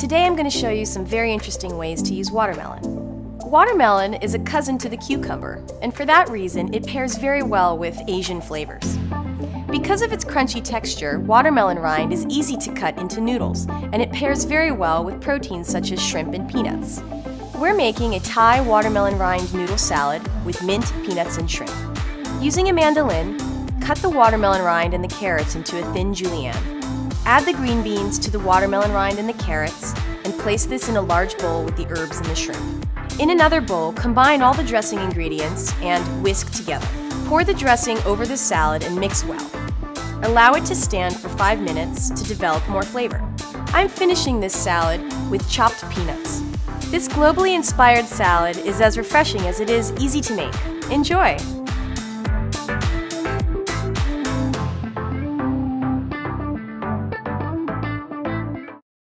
Today I'm going to show you some very interesting ways to use watermelon. Watermelon is a cousin to the cucumber, and for that reason it pairs very well with Asian flavors. Because of its crunchy texture, watermelon rind is easy to cut into noodles, and it pairs very well with proteins such as shrimp and peanuts. We're making a Thai watermelon rind noodle salad with mint, peanuts, and shrimp. Using a mandolin, cut the watermelon rind and the carrots into a thin julienne. Add the green beans to the watermelon rind and the carrots, and place this in a large bowl with the herbs and the shrimp. In another bowl, combine all the dressing ingredients and whisk together. Pour the dressing over the salad and mix well. Allow it to stand for 5 minutes to develop more flavor. I'm finishing this salad with chopped peanuts. This globally inspired salad is as refreshing as it is easy to make. Enjoy!